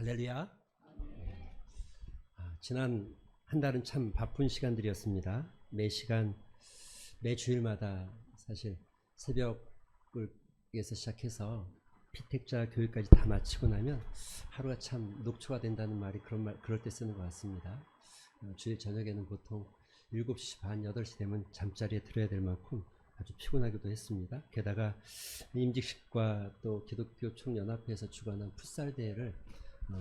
할렐루야. 지난 한 달은 참 바쁜 시간들이었습니다. 매 시간, 매 주일마다 사실 새벽에서 시작해서 피택자 교육까지 다 마치고 나면 하루가 참 녹초가 된다는 말이 그럴 때 쓰는 것 같습니다. 주일 저녁에는 보통 7시 반, 8시 되면 잠자리에 들어야 될 만큼 아주 피곤하기도 했습니다. 게다가 임직식과 또 기독교 총연합회에서 주관한 풋살 대회를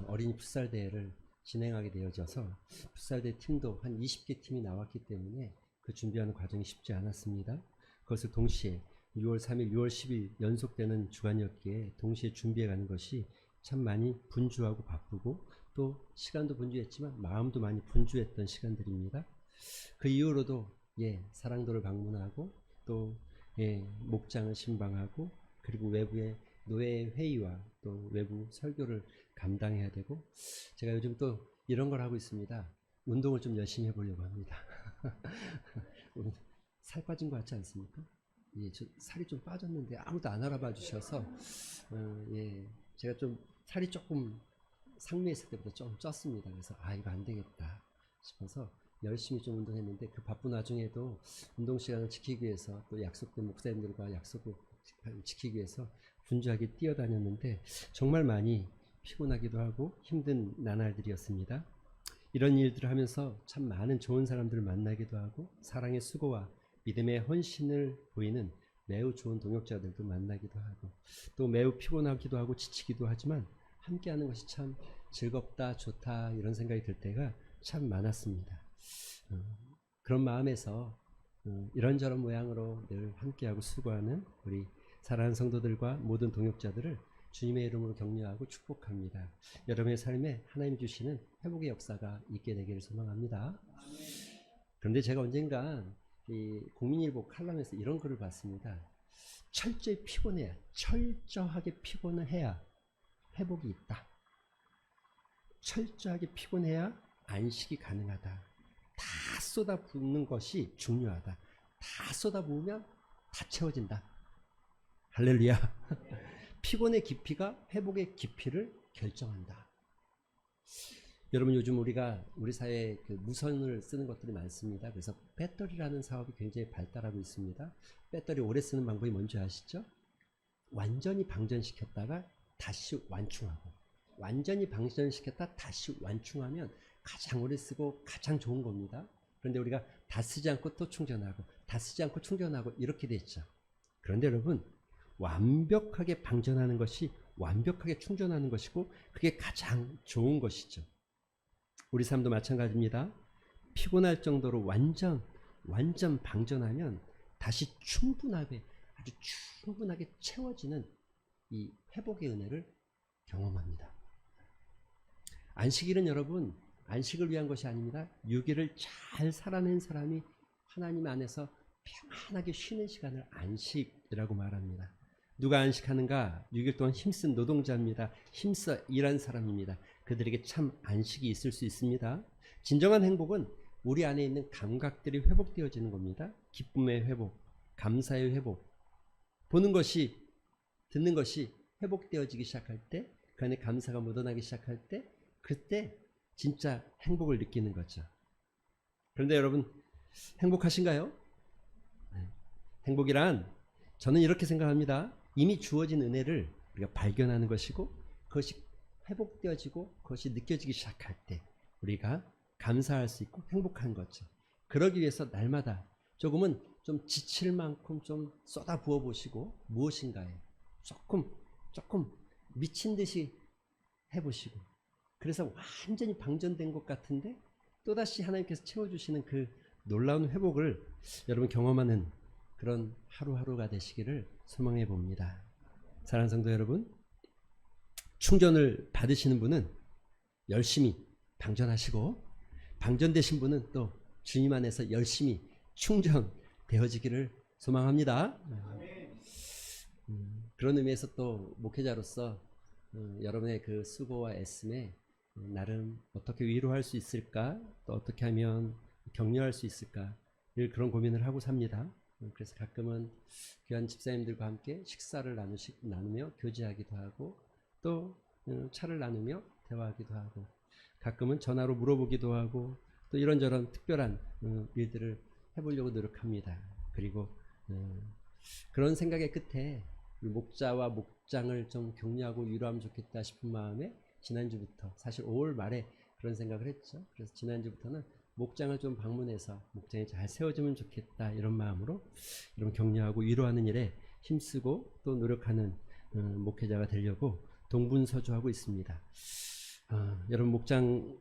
어린이 풋살 대회를 진행하게 되어져서 풋살 대회 팀도 한 20개 팀이 나왔기 때문에 그 준비하는 과정이 쉽지 않았습니다. 그것을 동시에 6월 3일, 6월 10일 연속되는 주간이었기에 동시에 준비해가는 것이 참 많이 분주하고 바쁘고 또 시간도 분주했지만 마음도 많이 분주했던 시간들입니다. 그 이후로도 사랑도를 방문하고 또 목장을 신방하고 그리고 외부의 노예 회의와 또 외부 설교를 감당해야 되고 제가 요즘 또 이런 걸 하고 있습니다. 운동을 좀 열심히 해보려고 합니다. 살 빠진 것 같지 않습니까? 저 살이 좀 빠졌는데 아무도 안 알아봐 주셔서 제가 좀 살이 조금 상미했을 때보다 좀 쪘습니다. 그래서 이거 안 되겠다 싶어서 열심히 좀 운동했는데 그 바쁜 와중에도 운동 시간을 지키기 위해서 또 약속된 목사님들과 약속을 지키기 위해서 분주하게 뛰어다녔는데 정말 많이 피곤하기도 하고 힘든 나날들이었습니다. 이런 일들을 하면서 참 많은 좋은 사람들을 만나기도 하고 사랑의 수고와 믿음의 헌신을 보이는 매우 좋은 동역자들도 만나기도 하고 또 매우 피곤하기도 하고 지치기도 하지만 함께하는 것이 참 즐겁다 좋다 이런 생각이 들 때가 참 많았습니다. 그런 마음에서 이런저런 모양으로 늘 함께하고 수고하는 우리 사랑하는 성도들과 모든 동역자들을 주님의 이름으로 격려하고 축복합니다. 여러분의 삶에 하나님 주시는 회복의 역사가 있게 되기를 소망합니다. 그런데 제가 언젠가 이 국민일보 칼럼에서 이런 글을 봤습니다. 철저히 피곤해야, 철저하게 피곤을 해야 회복이 있다. 철저하게 피곤해야 안식이 가능하다. 다 쏟아붓는 것이 중요하다. 다 쏟아부으면 다 채워진다. 할렐루야. 피곤의 깊이가 회복의 깊이를 결정한다. 여러분 요즘 우리 사회에 그 무선을 쓰는 것들이 많습니다. 그래서 배터리라는 사업이 굉장히 발달하고 있습니다. 배터리 오래 쓰는 방법이 뭔지 아시죠? 완전히 방전시켰다가 다시 완충하고 완전히 방전시켰다 다시 완충하면 가장 오래 쓰고 가장 좋은 겁니다. 그런데 우리가 다 쓰지 않고 또 충전하고 다 쓰지 않고 충전하고 이렇게 됐죠. 그런데 여러분 완벽하게 방전하는 것이 완벽하게 충전하는 것이고 그게 가장 좋은 것이죠. 우리 삶도 마찬가지입니다. 피곤할 정도로 완전 방전하면 다시 아주 충분하게 채워지는 이 회복의 은혜를 경험합니다. 안식일은 여러분 안식을 위한 것이 아닙니다. 6일을 잘 살아낸 사람이 하나님 안에서 평안하게 쉬는 시간을 안식이라고 말합니다. 누가 안식하는가? 6일 동안 힘쓴 노동자입니다. 힘써 일한 사람입니다. 그들에게 참 안식이 있을 수 있습니다. 진정한 행복은 우리 안에 있는 감각들이 회복되어지는 겁니다. 기쁨의 회복, 감사의 회복, 보는 것이 듣는 것이 회복되어지기 시작할 때 그 안에 감사가 묻어나기 시작할 때 그때 진짜 행복을 느끼는 거죠. 그런데 여러분 행복하신가요? 행복이란 저는 이렇게 생각합니다. 이미 주어진 은혜를 우리가 발견하는 것이고 그것이 회복되어지고 그것이 느껴지기 시작할 때 우리가 감사할 수 있고 행복한 거죠. 그러기 위해서 날마다 조금은 좀 지칠 만큼 좀 쏟아 부어 보시고 무엇인가에 조금 미친 듯이 해보시고 그래서 완전히 방전된 것 같은데 또다시 하나님께서 채워주시는 그 놀라운 회복을 여러분 경험하는 그런 하루하루가 되시기를 소망해 봅니다. 사랑하는 성도 여러분, 충전을 받으시는 분은 열심히 방전하시고 방전되신 분은 또 주님 안에서 열심히 충전되어지기를 소망합니다. 그런 의미에서 또 목회자로서 여러분의 그 수고와 애씀에 나름 어떻게 위로할 수 있을까 또 어떻게 하면 격려할 수 있을까 늘 그런 고민을 하고 삽니다. 그래서 가끔은 귀한 집사님들과 함께 식사를 나누며 교제하기도 하고 또 차를 나누며 대화하기도 하고 가끔은 전화로 물어보기도 하고 또 이런저런 특별한 일들을 해보려고 노력합니다. 그리고 그런 생각의 끝에 목자와 목장을 좀 격려하고 위로하면 좋겠다 싶은 마음에 지난주부터 사실 5월 말에 그런 생각을 했죠. 그래서 지난주부터는 목장을 좀 방문해서 목장이 잘 세워지면 좋겠다 이런 마음으로 이런 격려하고 위로하는 일에 힘쓰고 또 노력하는 목회자가 되려고 동분서주하고 있습니다. 여러분 목장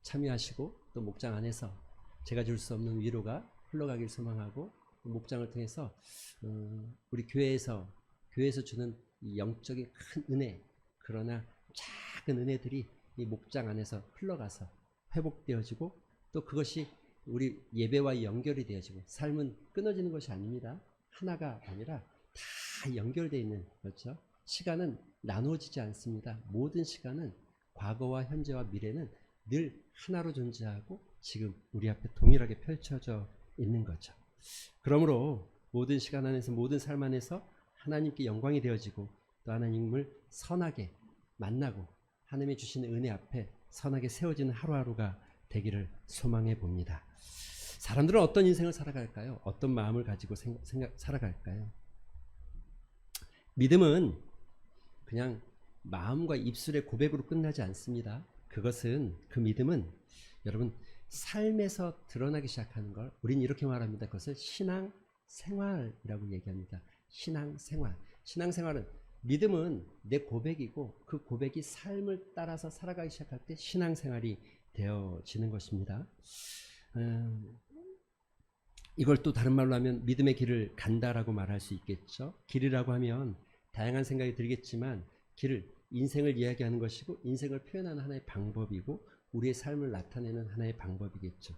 참여하시고 또 목장 안에서 제가 줄 수 없는 위로가 흘러가길 소망하고 목장을 통해서 우리 교회에서 주는 이 영적인 큰 은혜, 그러나 작은 은혜들이 이 목장 안에서 흘러가서 회복되어지고 또 그것이 우리 예배와 연결이 되어지고 삶은 끊어지는 것이 아닙니다. 하나가 아니라 다 연결되어 있는 거죠. 시간은 나누어지지 않습니다. 모든 시간은 과거와 현재와 미래는 늘 하나로 존재하고 지금 우리 앞에 동일하게 펼쳐져 있는 거죠. 그러므로 모든 시간 안에서 모든 삶 안에서 하나님께 영광이 되어지고 또 하나님을 선하게 만나고 하나님이 주시는 은혜 앞에 선하게 세워지는 하루하루가 되기를 소망해 봅니다. 사람들은 어떤 인생을 살아갈까요? 어떤 마음을 가지고 살아갈까요? 믿음은 그냥 마음과 입술의 고백으로 끝나지 않습니다. 그 믿음은 여러분 삶에서 드러나기 시작하는 걸 우린 이렇게 말합니다. 그것을 신앙생활이라고 얘기합니다. 신앙생활은 믿음은 내 고백이고 그 고백이 삶을 따라서 살아가기 시작할 때 신앙생활이 되어지는 것입니다. 이걸 또 다른 말로 하면 믿음의 길을 간다라고 말할 수 있겠죠. 길이라고 하면 다양한 생각이 들겠지만 인생을 이야기하는 것이고 인생을 표현하는 하나의 방법이고 우리의 삶을 나타내는 하나의 방법이겠죠.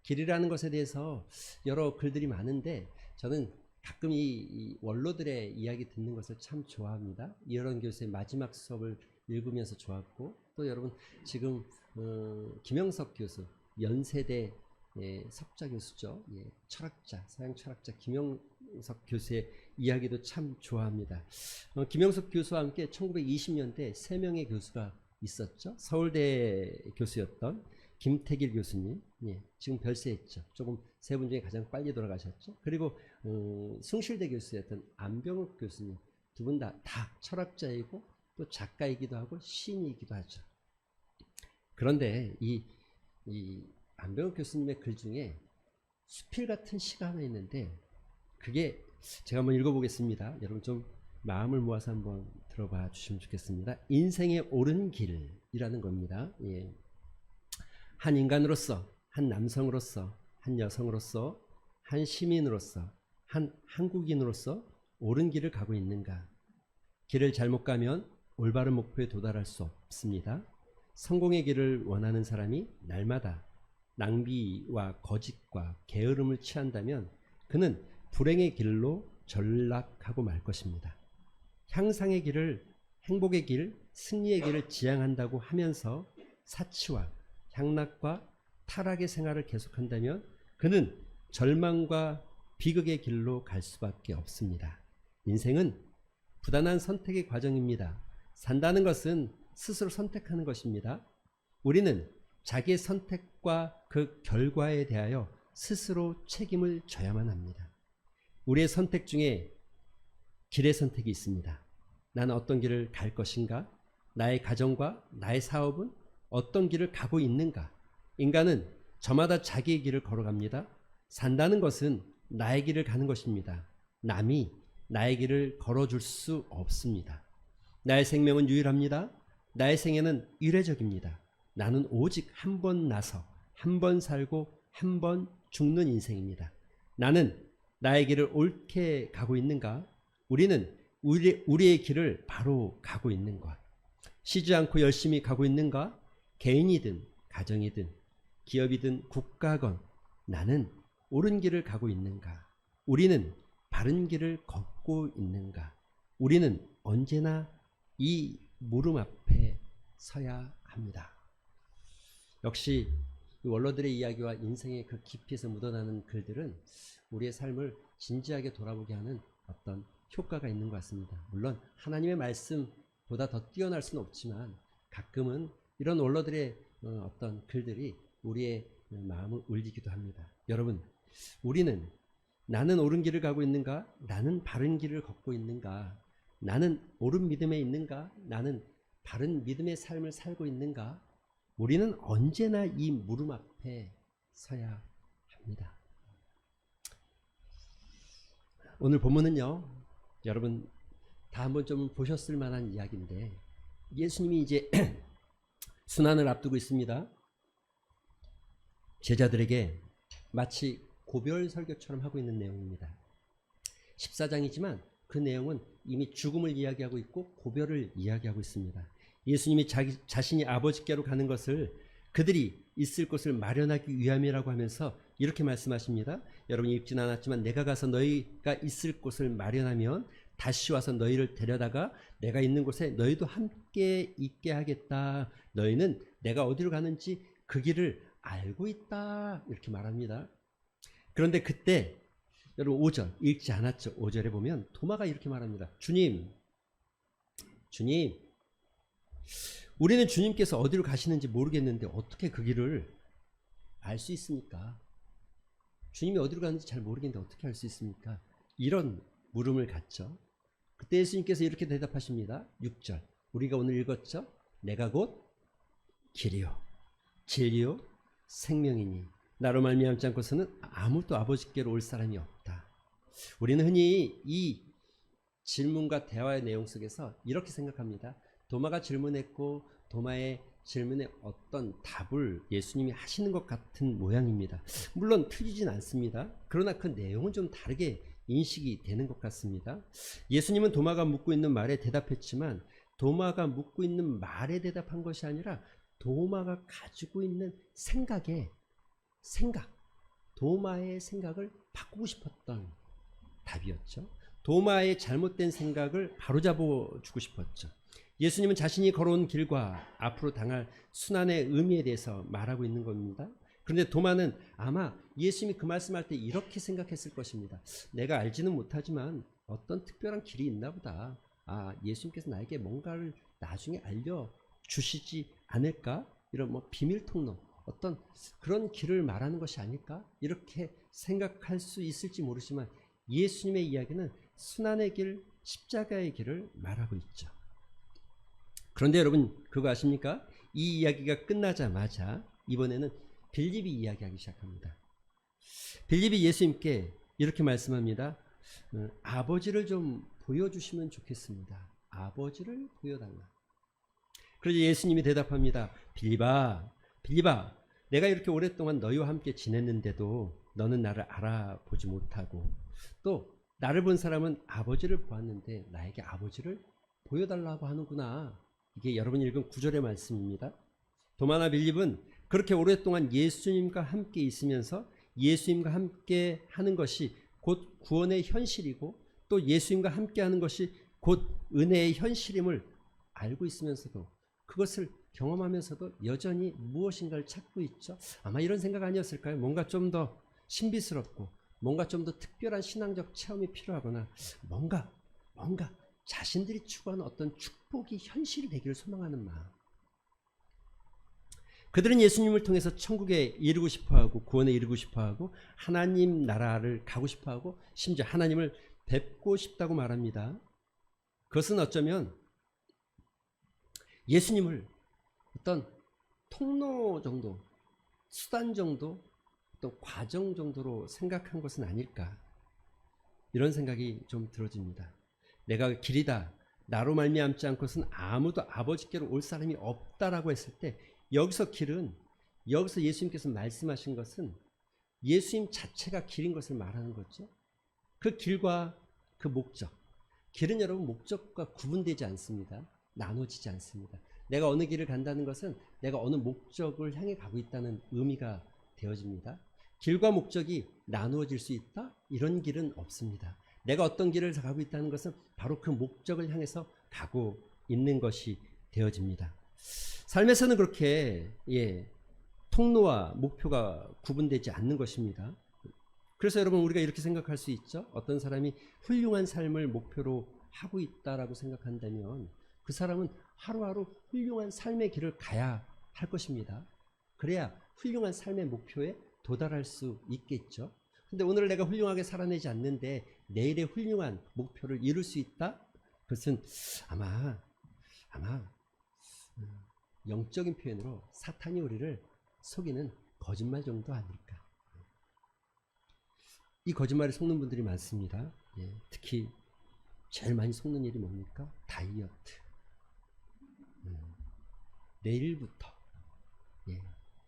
길이라는 것에 대해서 여러 글들이 많은데 저는 가끔 이 원로들의 이야기 듣는 것을 참 좋아합니다. 이어론 교수의 마지막 수업을 읽으면서 좋았고 또 여러분 지금 김영석 교수 연세대 석좌 교수죠. 철학자, 서양 철학자 김영석 교수의 이야기도 참 좋아합니다. 김영석 교수와 함께 1920년대 3명의 교수가 있었죠. 서울대 교수였던 김태길 교수님, 지금 별세했죠. 조금 세 분 중에 가장 빨리 돌아가셨죠. 그리고 숭실대 교수였던 안병욱 교수님, 두 분 다 철학자이고 또 작가이기도 하고 시인이기도 하죠. 그런데 이 안병욱 교수님의 글 중에 수필 같은 시가 하나 있는데 그게 제가 한번 읽어보겠습니다. 여러분 좀 마음을 모아서 한번 들어봐 주시면 좋겠습니다. 인생의 옳은 길이라는 겁니다. 한 인간으로서, 한 남성으로서, 한 여성으로서, 한 시민으로서, 한 한국인으로서 옳은 길을 가고 있는가? 길을 잘못 가면 올바른 목표에 도달할 수 없습니다. 성공의 길을 원하는 사람이 날마다 낭비와 거짓과 게으름을 취한다면 그는 불행의 길로 전락하고 말 것입니다. 향상의 길을, 행복의 길, 승리의 길을 지향한다고 하면서 사치와 향락과 타락의 생활을 계속한다면 그는 절망과 비극의 길로 갈 수밖에 없습니다. 인생은 부단한 선택의 과정입니다. 산다는 것은 스스로 선택하는 것입니다. 우리는 자기의 선택과 그 결과에 대하여 스스로 책임을 져야만 합니다. 우리의 선택 중에 길의 선택이 있습니다. 나는 어떤 길을 갈 것인가? 나의 가정과 나의 사업은 어떤 길을 가고 있는가? 인간은 저마다 자기의 길을 걸어갑니다. 산다는 것은 나의 길을 가는 것입니다. 남이 나의 길을 걸어줄 수 없습니다. 나의 생명은 유일합니다. 나의 생애는 일회적입니다. 나는 오직 한 번 나서 한 번 살고 한 번 죽는 인생입니다. 나는 나의 길을 옳게 가고 있는가? 우리는 우리의 길을 바로 가고 있는가? 쉬지 않고 열심히 가고 있는가? 개인이든 가정이든 기업이든 국가건 나는 옳은 길을 가고 있는가? 우리는 바른 길을 걷고 있는가? 우리는 언제나 이 물음 앞에 서야 합니다. 역시 원로들의 이야기와 인생의 그 깊이에서 묻어나는 글들은 우리의 삶을 진지하게 돌아보게 하는 어떤 효과가 있는 것 같습니다. 물론 하나님의 말씀 보다 더 뛰어날 수는 없지만 가끔은 이런 원로들의 어떤 글들이 우리의 마음을 울리기도 합니다. 여러분, 우리는 나는 옳은 길을 가고 있는가? 나는 바른 길을 걷고 있는가? 나는 옳은 믿음에 있는가? 나는 바른 믿음의 삶을 살고 있는가? 우리는 언제나 이 물음 앞에 서야 합니다. 오늘 본문은요, 여러분 다 한번 좀 보셨을 만한 이야기인데, 예수님이 이제 순환을 앞두고 있습니다. 제자들에게 마치 고별 설교처럼 하고 있는 내용입니다. 14장이지만 그 내용은 이미 죽음을 이야기하고 있고 고별을 이야기하고 있습니다. 예수님이 자신이 아버지께로 가는 것을 그들이 있을 곳을 마련하기 위함이라고 하면서 이렇게 말씀하십니다. 여러분이 읽진 않았지만 내가 가서 너희가 있을 곳을 마련하면 다시 와서 너희를 데려다가 내가 있는 곳에 너희도 함께 있게 하겠다. 너희는 내가 어디로 가는지 그 길을 알고 있다. 이렇게 말합니다. 그런데 그때 여러분 5절 읽지 않았죠? 5절에 보면 도마가 이렇게 말합니다. 주님, 우리는 주님께서 어디로 가시는지 모르겠는데 어떻게 그 길을 알 수 있습니까? 주님이 어디로 가는지 잘 모르겠는데 어떻게 알 수 있습니까? 이런 물음을 갖죠. 그때 예수님께서 이렇게 대답하십니다. 6절 우리가 오늘 읽었죠? 내가 곧 길이요 진리요 생명이니 나로 말미암지 않고서는 아무도 아버지께로 올 사람이 없다. 우리는 흔히 이 질문과 대화의 내용 속에서 이렇게 생각합니다. 도마가 질문했고 도마의 질문에 어떤 답을 예수님이 하시는 것 같은 모양입니다. 물론 틀리진 않습니다. 그러나 그 내용은 좀 다르게 인식이 되는 것 같습니다. 예수님은 도마가 묻고 있는 말에 대답했지만 도마가 묻고 있는 말에 대답한 것이 아니라 도마가 가지고 있는 도마의 생각을 바꾸고 싶었던 답이었죠. 도마의 잘못된 생각을 바로잡아 주고 싶었죠. 예수님은 자신이 걸어온 길과 앞으로 당할 순환의 의미에 대해서 말하고 있는 겁니다. 그런데 도마는 아마 예수님이 그 말씀할 때 이렇게 생각했을 것입니다. 내가 알지는 못하지만 어떤 특별한 길이 있나 보다. 예수님께서 나에게 뭔가를 나중에 알려주시지 않을까? 이런 비밀 통로, 어떤 그런 길을 말하는 것이 아닐까? 이렇게 생각할 수 있을지 모르지만 예수님의 이야기는 순환의 길, 십자가의 길을 말하고 있죠. 그런데 여러분 그거 아십니까? 이 이야기가 끝나자마자 이번에는 빌립이 이야기하기 시작합니다. 빌립이 예수님께 이렇게 말씀합니다. 아버지를 좀 보여주시면 좋겠습니다. 아버지를 보여달라. 그래서 예수님이 대답합니다. 빌립아, 내가 이렇게 오랫동안 너희와 함께 지냈는데도 너는 나를 알아보지 못하고 또 나를 본 사람은 아버지를 보았는데 나에게 아버지를 보여달라고 하는구나. 이게 여러분이 읽은 9절의 말씀입니다. 도마나 빌립은 그렇게 오랫동안 예수님과 함께 있으면서 예수님과 함께 하는 것이 곧 구원의 현실이고 또 예수님과 함께 하는 것이 곧 은혜의 현실임을 알고 있으면서도 그것을 경험하면서도 여전히 무엇인가를 찾고 있죠. 아마 이런 생각 아니었을까요? 뭔가 좀 더 신비스럽고 뭔가 좀 더 특별한 신앙적 체험이 필요하거나 뭔가 자신들이 추구하는 어떤 축복이 현실이 되기를 소망하는 마음. 그들은 예수님을 통해서 천국에 이르고 싶어하고 구원에 이르고 싶어하고 하나님 나라를 가고 싶어하고 심지어 하나님을 뵙고 싶다고 말합니다. 그것은 어쩌면 예수님을 어떤 통로 정도, 수단 정도, 또 과정 정도로 생각한 것은 아닐까, 이런 생각이 좀 들어집니다. 내가 길이다, 나로 말미암지 않고서는 아무도 아버지께로 올 사람이 없다라고 했을 때 여기서 예수님께서 말씀하신 것은 예수님 자체가 길인 것을 말하는 거죠. 그 길과 그 목적, 길은 여러분 목적과 구분되지 않습니다. 나눠지지 않습니다. 내가 어느 길을 간다는 것은 내가 어느 목적을 향해 가고 있다는 의미가 되어집니다. 길과 목적이 나누어질 수 있다? 이런 길은 없습니다. 내가 어떤 길을 가고 있다는 것은 바로 그 목적을 향해서 가고 있는 것이 되어집니다. 삶에서는 그렇게 통로와 목표가 구분되지 않는 것입니다. 그래서 여러분 우리가 이렇게 생각할 수 있죠. 어떤 사람이 훌륭한 삶을 목표로 하고 있다라고 생각한다면 그 사람은 하루하루 훌륭한 삶의 길을 가야 할 것입니다. 그래야 훌륭한 삶의 목표에 도달할 수 있겠죠. 근데 오늘 내가 훌륭하게 살아내지 않는데 내일의 훌륭한 목표를 이룰 수 있다? 그것은 아마 영적인 표현으로 사탄이 우리를 속이는 거짓말 정도 아닐까. 이 거짓말에 속는 분들이 많습니다. 예, 특히 제일 많이 속는 일이 뭡니까? 다이어트. 내일부터. 예,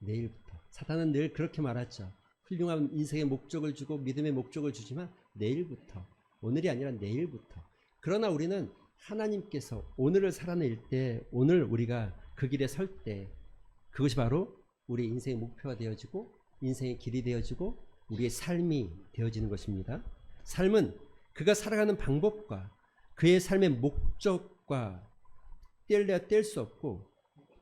내일부터. 사탄은 늘 그렇게 말하죠. 훌륭한 인생의 목적을 주고 믿음의 목적을 주지만 내일부터. 오늘이 아니라 내일부터. 그러나 우리는 하나님께서 오늘을 살아낼 때, 오늘 우리가 그 길에 설 때, 그것이 바로 우리의 인생의 목표가 되어지고 인생의 길이 되어지고 우리의 삶이 되어지는 것입니다. 삶은 그가 살아가는 방법과 그의 삶의 목적과 뗄래야 뗄 수 없고,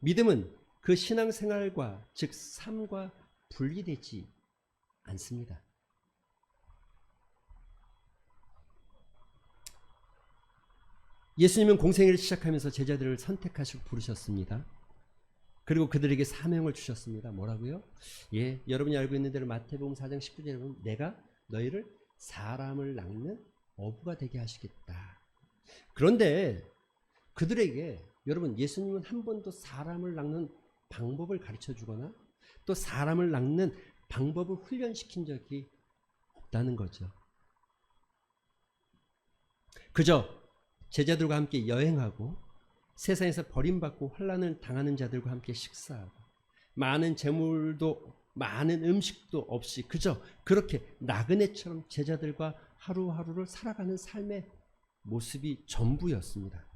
믿음은 그 신앙생활과 즉 삶과 분리되지 않습니다. 예수님은 공생애를 시작하면서 제자들을 선택하시고 부르셨습니다. 그리고 그들에게 사명을 주셨습니다. 뭐라고요? 예, 여러분이 알고 있는 대로 마태복음 4장 19절에 보면 내가 너희를 사람을 낚는 어부가 되게 하시겠다. 그런데 그들에게 여러분, 예수님은 한 번도 사람을 낚는 방법을 가르쳐 주거나 또 사람을 낚는 방법을 훈련시킨 적이 없다는 거죠. 그저 제자들과 함께 여행하고 세상에서 버림받고 환난을 당하는 자들과 함께 식사하고 많은 재물도 많은 음식도 없이 그저 그렇게 나그네처럼 제자들과 하루하루를 살아가는 삶의 모습이 전부였습니다.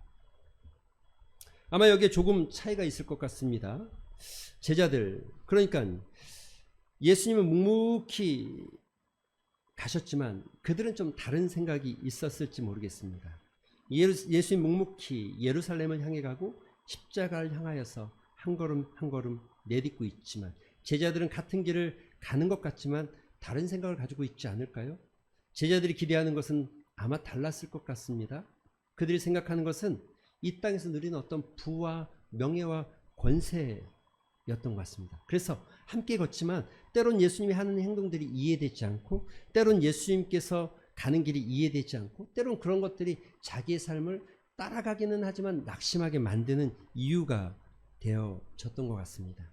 아마 여기에 조금 차이가 있을 것 같습니다. 제자들, 그러니까 예수님은 묵묵히 가셨지만 그들은 좀 다른 생각이 있었을지 모르겠습니다. 예수님 묵묵히 예루살렘을 향해 가고 십자가를 향하여서 한 걸음 한 걸음 내딛고 있지만 제자들은 같은 길을 가는 것 같지만 다른 생각을 가지고 있지 않을까요? 제자들이 기대하는 것은 아마 달랐을 것 같습니다. 그들이 생각하는 것은 이 땅에서 누리는 어떤 부와 명예와 권세였던 것 같습니다. 그래서 함께 걷지만 때론 예수님이 하는 행동들이 이해되지 않고 때론 예수님께서 가는 길이 이해되지 않고 때론 그런 것들이 자기의 삶을 따라가기는 하지만 낙심하게 만드는 이유가 되어졌던 것 같습니다.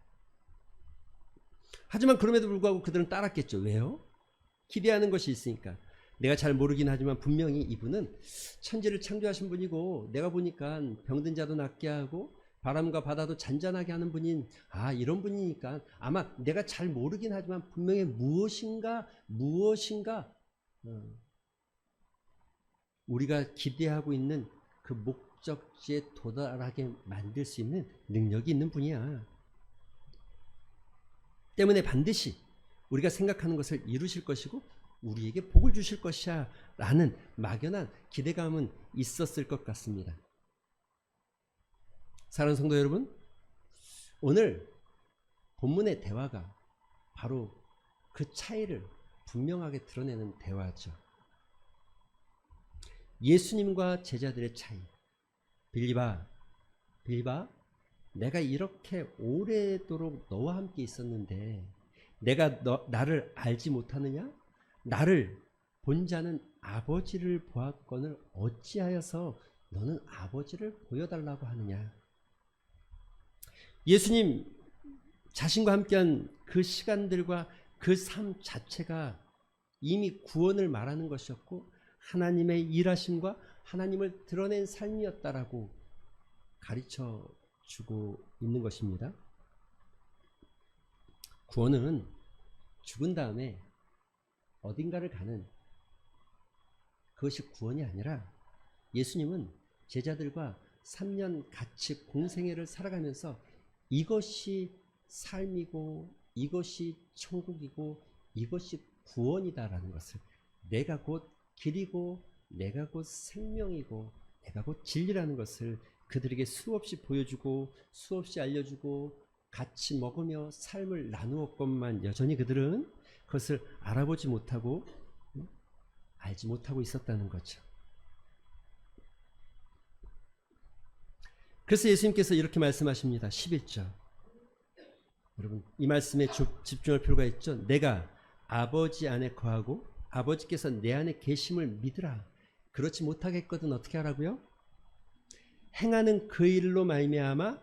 하지만 그럼에도 불구하고 그들은 따랐겠죠. 왜요? 기대하는 것이 있으니까. 내가 잘 모르긴 하지만 분명히 이분은 천지를 창조하신 분이고 내가 보니까 병든 자도 낫게 하고 바람과 바다도 잔잔하게 하는 분인 이런 분이니까 아마 내가 잘 모르긴 하지만 분명히 무엇인가 우리가 기대하고 있는 그 목적지에 도달하게 만들 수 있는 능력이 있는 분이야. 때문에 반드시 우리가 생각하는 것을 이루실 것이고 우리에게 복을 주실 것이야 라는 막연한 기대감은 있었을 것 같습니다. 사랑하는 성도 여러분, 오늘 본문의 대화가 바로 그 차이를 분명하게 드러내는 대화죠. 예수님과 제자들의 차이. 빌립아, 내가 이렇게 오래도록 너와 함께 있었는데 내가 나를 알지 못하느냐? 나를 본 자는 아버지를 보았거늘 어찌하여서 너는 아버지를 보여달라고 하느냐? 예수님 자신과 함께한 그 시간들과 그 삶 자체가 이미 구원을 말하는 것이었고 하나님의 일하심과 하나님을 드러낸 삶이었다라고 가르쳐 주고 있는 것입니다. 구원은 죽은 다음에 어딘가를 가는 그것이 구원이 아니라 예수님은 제자들과 3년 같이 공생애를 살아가면서 이것이 삶이고 이것이 천국이고 이것이 구원이다라는 것을 내가 곧 길이고 내가 곧 생명이고 내가 곧 진리라는 것을 그들에게 수없이 보여주고 수없이 알려주고 같이 먹으며 삶을 나누었건만 여전히 그들은 그것을 알아보지 못하고 알지 못하고 있었다는 거죠. 그래서 예수님께서 이렇게 말씀하십니다. 11절. 여러분 이 말씀에 집중할 필요가 있죠. 내가 아버지 안에 거하고 아버지께서 내 안에 계심을 믿으라. 그렇지 못하겠거든 어떻게 하라고요? 행하는 그 일로 말미암아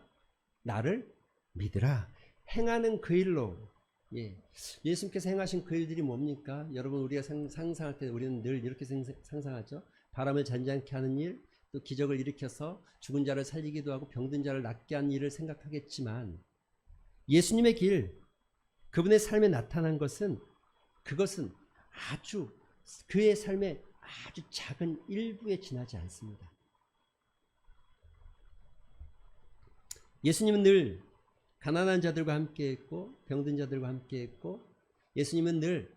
나를 믿으라. 행하는 그 일로. 예수님께서 행하신 그 일들이 뭡니까? 여러분 우리가 상상할 때 우리는 늘 이렇게 상상하죠. 바람을 잔잔케 하는 일, 또 기적을 일으켜서 죽은 자를 살리기도 하고 병든 자를 낫게 하는 일을 생각하겠지만 예수님의 길, 그분의 삶에 나타난 것은 그것은 아주 그의 삶의 아주 작은 일부에 지나지 않습니다. 예수님은 늘 가난한 자들과 함께했고 병든 자들과 함께했고 예수님은 늘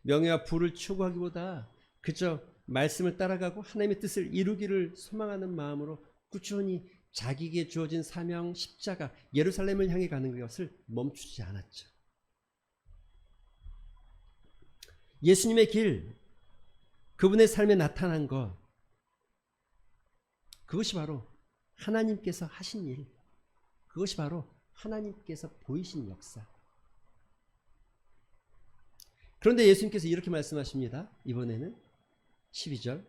명예와 부를 추구하기보다 그저 말씀을 따라가고 하나님의 뜻을 이루기를 소망하는 마음으로 꾸준히 자기에게 주어진 사명 십자가 예루살렘을 향해 가는 것을 멈추지 않았죠. 예수님의 길, 그분의 삶에 나타난 것, 그것이 바로 하나님께서 하신 일, 그것이 바로 하나님께서 보이신 역사. 그런데 예수님께서 이렇게 말씀하십니다. 이번에는 12절.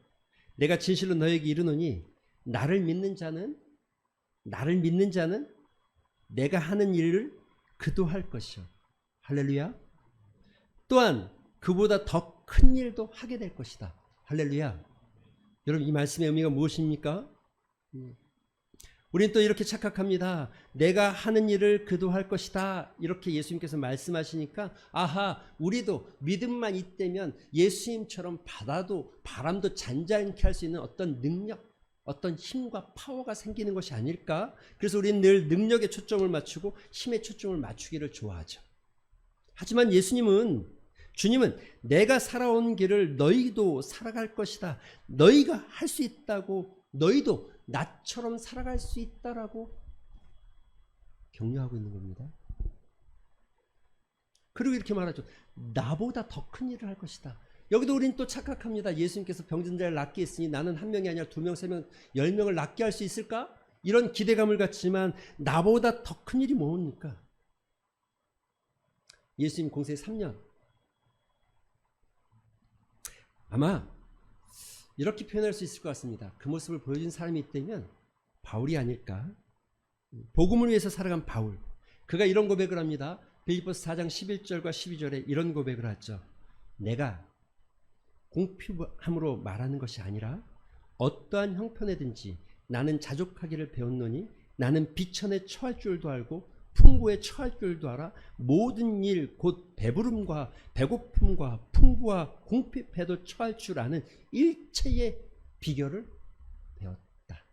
내가 진실로 너에게 이르노니 나를 믿는 자는 내가 하는 일을 그도 할 것이요. 할렐루야. 또한 그보다 더 큰 일도 하게 될 것이다. 할렐루야. 여러분 이 말씀의 의미가 무엇입니까? 우리는 또 이렇게 착각합니다. 내가 하는 일을 그도 할 것이다. 이렇게 예수님께서 말씀하시니까 아하, 우리도 믿음만 있다면 예수님처럼 바람도 잔잔케 할 수 있는 어떤 능력, 어떤 힘과 파워가 생기는 것이 아닐까? 그래서 우리는 늘 능력에 초점을 맞추고 힘에 초점을 맞추기를 좋아하죠. 하지만 주님은 내가 살아온 길을 너희도 살아갈 것이다. 너희가 할 수 있다고, 너희도 나처럼 살아갈 수 있다라고 격려하고 있는 겁니다. 그리고 이렇게 말하죠. 나보다 더 큰 일을 할 것이다. 여기도 우리는 또 착각합니다. 예수님께서 병든 자를 낫게 했으니 나는 한 명이 아니라 2명, 3명, 10명을 낫게 할 수 있을까? 이런 기대감을 갖지만 나보다 더 큰 일이 뭡니까? 예수님 공생 3년. 아마 이렇게 표현할 수 있을 것 같습니다. 그 모습을 보여준 사람이 있다면 바울이 아닐까? 복음을 위해서 살아간 바울. 그가 이런 고백을 합니다. 빌립보서 4장 11절과 12절에 이런 고백을 하죠. 내가 공표함으로 말하는 것이 아니라 어떠한 형편에든지 나는 자족하기를 배웠노니 나는 비천에 처할 줄도 알고 풍부에 처할 줄도 알아. 모든 일 곧 배부름과 배고픔과 풍부와 궁핍에도 처할 줄 아는 일체의 비결을 배웠다.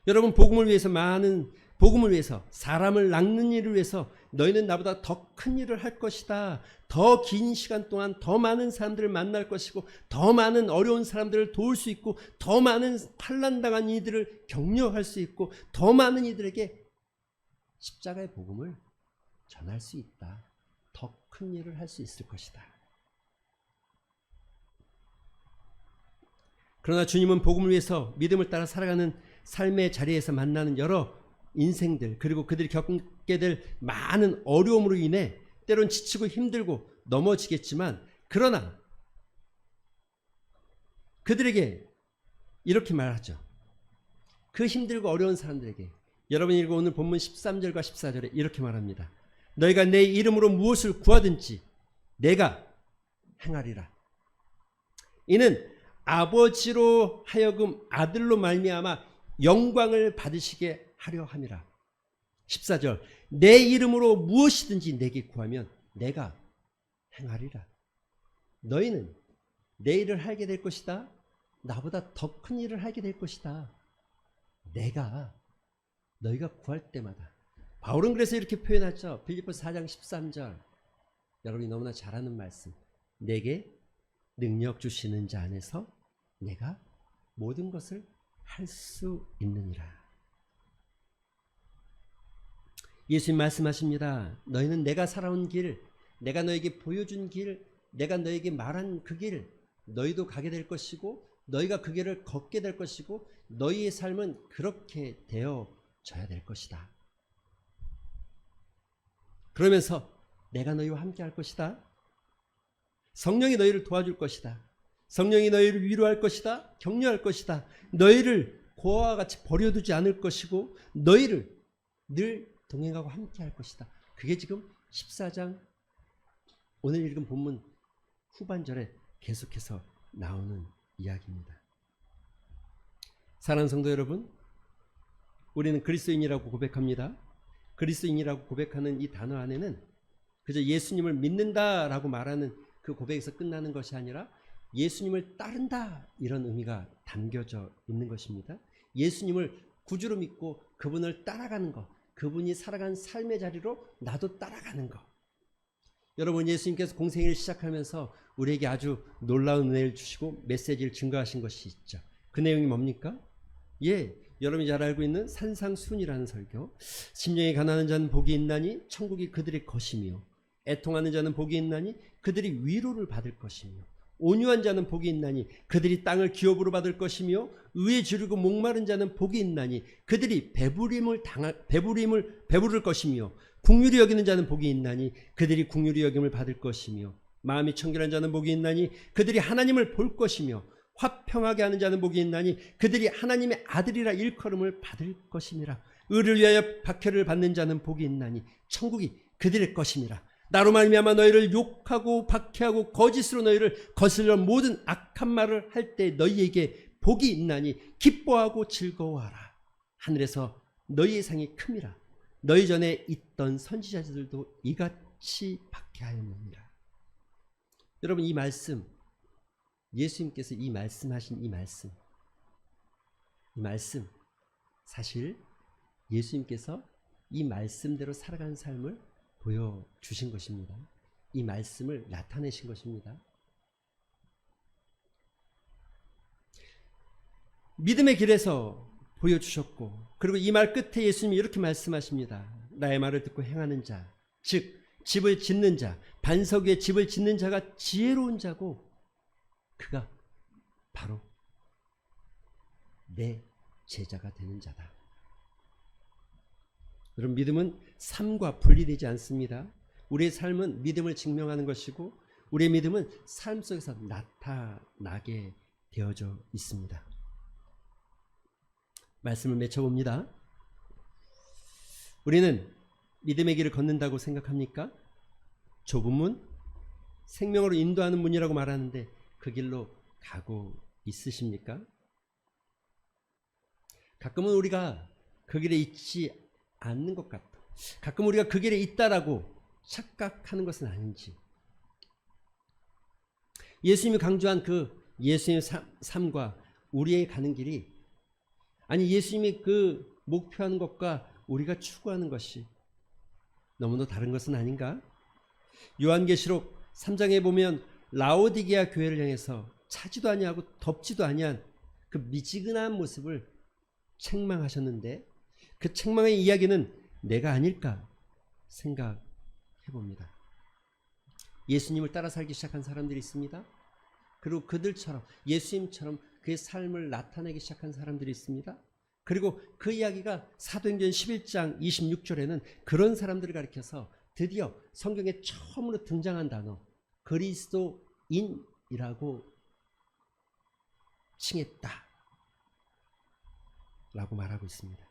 여러분 복음을 위해서 사람을 낚는 일을 위해서 너희는 나보다 더 큰 일을 할 것이다. 더 긴 시간 동안 더 많은 사람들을 만날 것이고 더 많은 어려운 사람들을 도울 수 있고 더 많은 환난당한 이들을 격려할 수 있고 더 많은 이들에게 십자가의 복음을 전할 수 있다. 더 큰 일을 할 수 있을 것이다. 그러나 주님은 복음을 위해서 믿음을 따라 살아가는 삶의 자리에서 만나는 여러 인생들 그리고 그들이 겪게 될 많은 어려움으로 인해 때론 지치고 힘들고 넘어지겠지만 그러나 그들에게 이렇게 말하죠. 그 힘들고 어려운 사람들에게 여러분이 읽어 오늘 본문 13절과 14절에 이렇게 말합니다. 너희가 내 이름으로 무엇을 구하든지 내가 행하리라. 이는 아버지로 하여금 아들로 말미암아 영광을 받으시게 하려 함이라. 14절 내 이름으로 무엇이든지 내게 구하면 내가 행하리라. 너희는 내 일을 하게 될 것이다. 나보다 더 큰 일을 하게 될 것이다. 너희가 구할 때마다. 바울은 그래서 이렇게 표현하죠. 빌립보서 4장 13절 여러분이 너무나 잘 아는 말씀. 내게 능력 주시는 자 안에서 내가 모든 것을 할 수 있느니라. 예수님 말씀하십니다. 너희는 내가 살아온 길, 내가 너에게 보여준 길, 내가 너에게 말한 그 길, 너희도 가게 될 것이고 너희가 그 길을 걷게 될 것이고 너희의 삶은 그렇게 되어져야 될 것이다. 그러면서 내가 너희와 함께 할 것이다. 성령이 너희를 도와줄 것이다. 성령이 너희를 위로할 것이다. 격려할 것이다. 너희를 고아와 같이 버려두지 않을 것이고 너희를 늘 동행하고 함께 할 것이다. 그게 지금 14장 오늘 읽은 본문 후반절에 계속해서 나오는 이야기입니다. 사랑하는 성도 여러분, 우리는 그리스도인이라고 고백합니다. 그리스도인이라고 고백하는 이 단어 안에는 그저 예수님을 믿는다라고 말하는 그 고백에서 끝나는 것이 아니라 예수님을 따른다 이런 의미가 담겨져 있는 것입니다. 예수님을 구주로 믿고 그분을 따라가는 것, 그분이 살아간 삶의 자리로 나도 따라가는 것. 여러분, 예수님께서 공생애를 시작하면서 우리에게 아주 놀라운 은혜를 주시고 메시지를 증거하신 것이 있죠. 그 내용이 뭡니까? 여러분이 잘 알고 있는 산상수훈이라는 설교. 심령이 가난한 자는 복이 있나니 천국이 그들의 것이며 애통하는 자는 복이 있나니 그들이 위로를 받을 것이며 온유한 자는 복이 있나니 그들이 땅을 기업으로 받을 것이며 의에 주르고 목마른 자는 복이 있나니 그들이 배부를 것이며 긍휼히 여기는 자는 복이 있나니 그들이 긍휼히 여김을 받을 것이며 마음이 청결한 자는 복이 있나니 그들이 하나님을 볼 것이며 화평하게 하는 자는 복이 있나니 그들이 하나님의 아들이라 일컬음을 받을 것임이라. 의를 위하여 박해를 받는 자는 복이 있나니 천국이 그들의 것임이라. 나로 말미암아 너희를 욕하고 박해하고 거짓으로 너희를 거슬러 모든 악한 말을 할 때 너희에게 복이 있나니 기뻐하고 즐거워하라. 하늘에서 너희의 상이 큼이라. 너희 전에 있던 선지자들도 이같이 박해하였느니라. 여러분, 이 말씀, 예수님께서 이 말씀하신 이 말씀 사실 예수님께서 이 말씀대로 살아가는 삶을 보여주신 것입니다. 이 말씀을 나타내신 것입니다. 믿음의 길에서 보여주셨고, 그리고 이 말 끝에 예수님이 이렇게 말씀하십니다. 나의 말을 듣고 행하는 자, 즉 집을 짓는 자, 반석 위에 집을 짓는 자가 지혜로운 자고 그가 바로 내 제자가 되는 자다. 여러분, 믿음은 삶과 분리되지 않습니다. 우리의 삶은 믿음을 증명하는 것이고 우리의 믿음은 삶 속에서 나타나게 되어져 있습니다. 말씀을 맺혀봅니다. 우리는 믿음의 길을 걷는다고 생각합니까? 좁은 문, 생명으로 인도하는 문이라고 말하는데 그 길로 가고 있으십니까? 가끔은 우리가 그 길에 있지 않는 것 같다. 가끔 우리가 그 길에 있다라고 착각하는 것은 아닌지. 예수님이 강조한 그 예수님의 삶과 우리의 가는 길이, 아니 예수님이 그 목표하는 것과 우리가 추구하는 것이 너무도 다른 것은 아닌가? 요한계시록 3장에 보면 라오디게아 교회를 향해서 차지도 아니하고 덥지도 아니한 그 미지근한 모습을 책망하셨는데 그 책망의 이야기는 내가 아닐까 생각해 봅니다. 예수님을 따라 살기 시작한 사람들이 있습니다. 그리고 그들처럼 예수님처럼 그의 삶을 나타내기 시작한 사람들이 있습니다. 그리고 그 이야기가 사도행전 11장 26절에는 그런 사람들을 가리켜서 드디어 성경에 처음으로 등장한 단어 그리스도인이라고 칭했다 라고 말하고 있습니다.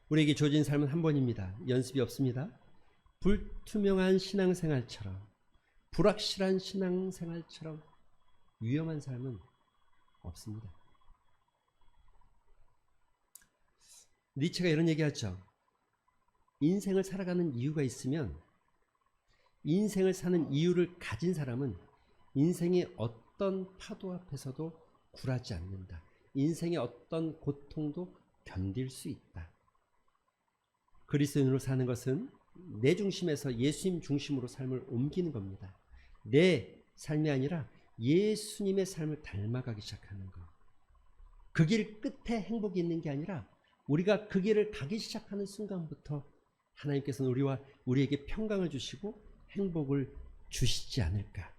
우리에게 주어진 삶은 한 번입니다. 연습이 없습니다. 불투명한 신앙생활처럼, 불확실한 신앙생활처럼 위험한 삶은 없습니다. 니체가 이런 얘기하죠. 인생을 살아가는 이유가 있으면 인생을 사는 이유를 가진 사람은 인생의 어떤 파도 앞에서도 굴하지 않는다. 인생의 어떤 고통도 견딜 수 있다. 그리스도인으로 사는 것은 내 중심에서 예수님 중심으로 삶을 옮기는 겁니다. 내 삶이 아니라 예수님의 삶을 닮아가기 시작하는 것. 그 길 끝에 행복이 있는 게 아니라 우리가 그 길을 가기 시작하는 순간부터 하나님께서는 우리에게 평강을 주시고 행복을 주시지 않을까.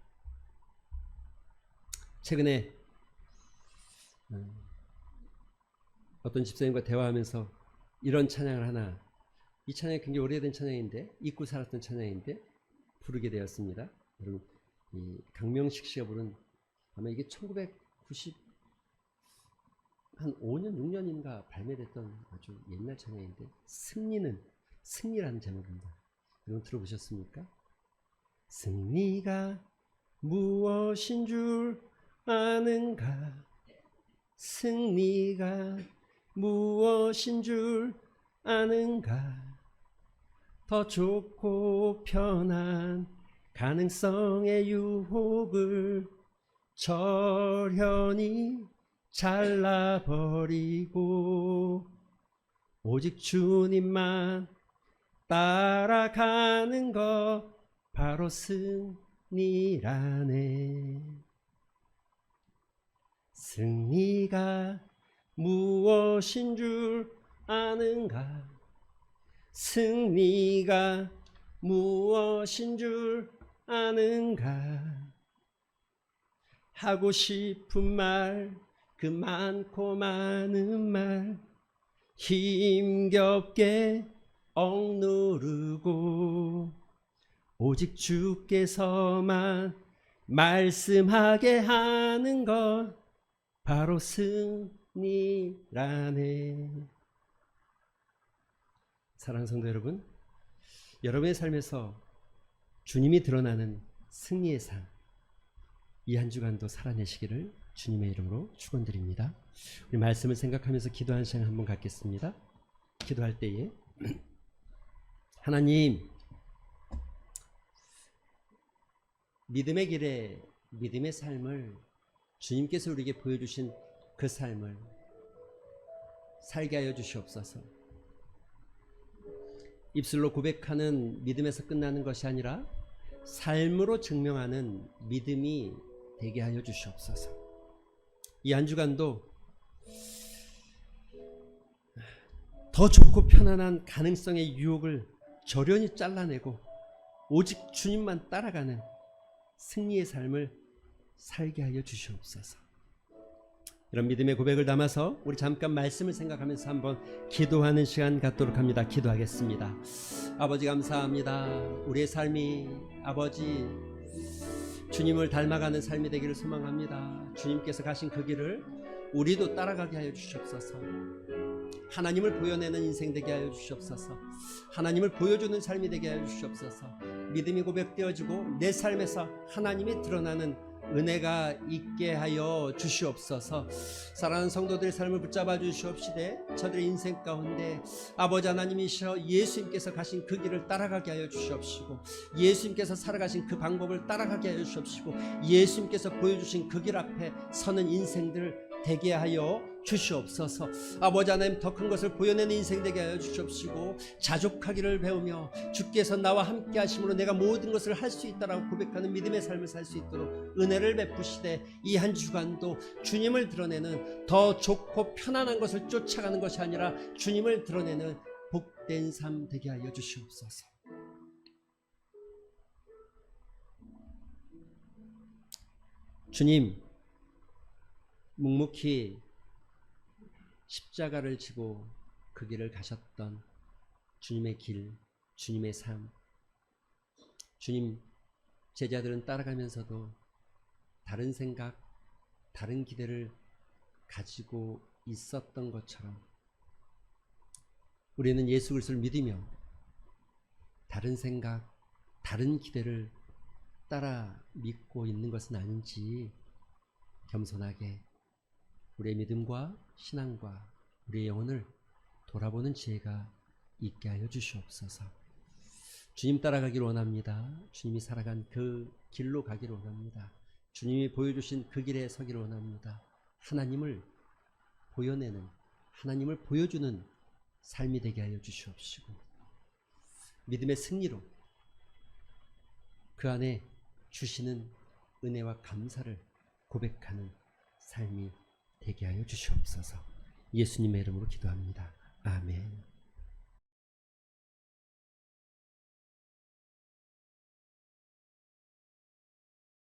최근에 어떤 집사님과 대화하면서 이런 찬양을 하나, 이 찬양이 굉장히 오래된 찬양인데, 잊고 살았던 찬양인데 부르게 되었습니다. 여러분, 이 강명식 씨가 부른, 아마 이게 1990 한 5년 6년인가 발매됐던 아주 옛날 찬양인데, 승리라는 제목입니다. 여러분 들어보셨습니까? 승리가 무엇인 줄 아는가? 승리가 무엇인 줄 아는가? 더 좋고 편한 가능성의 유혹을 절연히 잘라버리고 오직 주님만 따라가는 것, 바로 승리라네. 승리가 무엇인 줄 아는가? 승리가 무엇인 줄 아는가? 하고 싶은 말, 그 많고 많은 말 힘겹게 억누르고 오직 주께서만 말씀하게 하는 것, 바로 승리라네. 사랑하는 성도 여러분, 여러분의 삶에서 주님이 드러나는 승리의 삶, 이 한 주간도 살아내시기를 주님의 이름으로 축원드립니다. 우리 말씀을 생각하면서 기도하는 시간 한번 갖겠습니다. 기도할 때에 하나님, 믿음의 길에 믿음의 삶을 주님께서 우리에게 보여주신 그 삶을 살게 하여 주시옵소서. 입술로 고백하는 믿음에서 끝나는 것이 아니라 삶으로 증명하는 믿음이 되게 하여 주시옵소서. 이 한 주간도 더 좋고 편안한 가능성의 유혹을 절연히 잘라내고 오직 주님만 따라가는 승리의 삶을 살게 하여 주시옵소서. 이런 믿음의 고백을 담아서 우리 잠깐 말씀을 생각하면서 한번 기도하는 시간 갖도록 합니다. 기도하겠습니다. 아버지 감사합니다. 우리의 삶이 아버지 주님을 닮아가는 삶이 되기를 소망합니다. 주님께서 가신 그 길을 우리도 따라가게 하여 주시옵소서. 하나님을 보여내는 인생 되게 하여 주시옵소서. 하나님을 보여주는 삶이 되게 하여 주시옵소서. 믿음이 고백되어지고 내 삶에서 하나님이 드러나는 은혜가 있게 하여 주시옵소서. 사랑하는 성도들의 삶을 붙잡아 주시옵시되 저들의 인생 가운데 아버지 하나님이시여 예수님께서 가신 그 길을 따라가게 하여 주시옵시고, 예수님께서 살아가신 그 방법을 따라가게 하여 주시옵시고, 예수님께서 보여주신 그 길 앞에 서는 인생들 되게 하여 주시옵소서. 아버지 하나님, 더 큰 것을 보여내는 인생 되게 하여 주시옵시고, 자족하기를 배우며 주께서 나와 함께 하심으로 내가 모든 것을 할 수 있다라고 고백하는 믿음의 삶을 살 수 있도록 은혜를 베푸시되 이 한 주간도 주님을 드러내는 더 좋고 편안한 것을 쫓아가는 것이 아니라 주님을 드러내는 복된 삶 되게 하여 주시옵소서. 주님, 묵묵히 십자가를 지고 그 길을 가셨던 주님의 길, 주님의 삶, 주님 제자들은 따라가면서도 다른 생각, 다른 기대를 가지고 있었던 것처럼 우리는 예수 그리스도를 믿으며 다른 생각, 다른 기대를 따라 믿고 있는 것은 아닌지 겸손하게 우리의 믿음과 신앙과 우리의 영혼을 돌아보는 지혜가 있게 하여 주시옵소서. 주님 따라가기를 원합니다. 주님이 살아간 그 길로 가기를 원합니다. 주님이 보여주신 그 길에 서기를 원합니다. 하나님을 보여내는, 하나님을 보여주는 삶이 되게 하여 주시옵시고, 믿음의 승리로 그 안에 주시는 은혜와 감사를 고백하는 삶이 되게 하여 주시옵소서. 예수님의 이름으로 기도합니다. 아멘.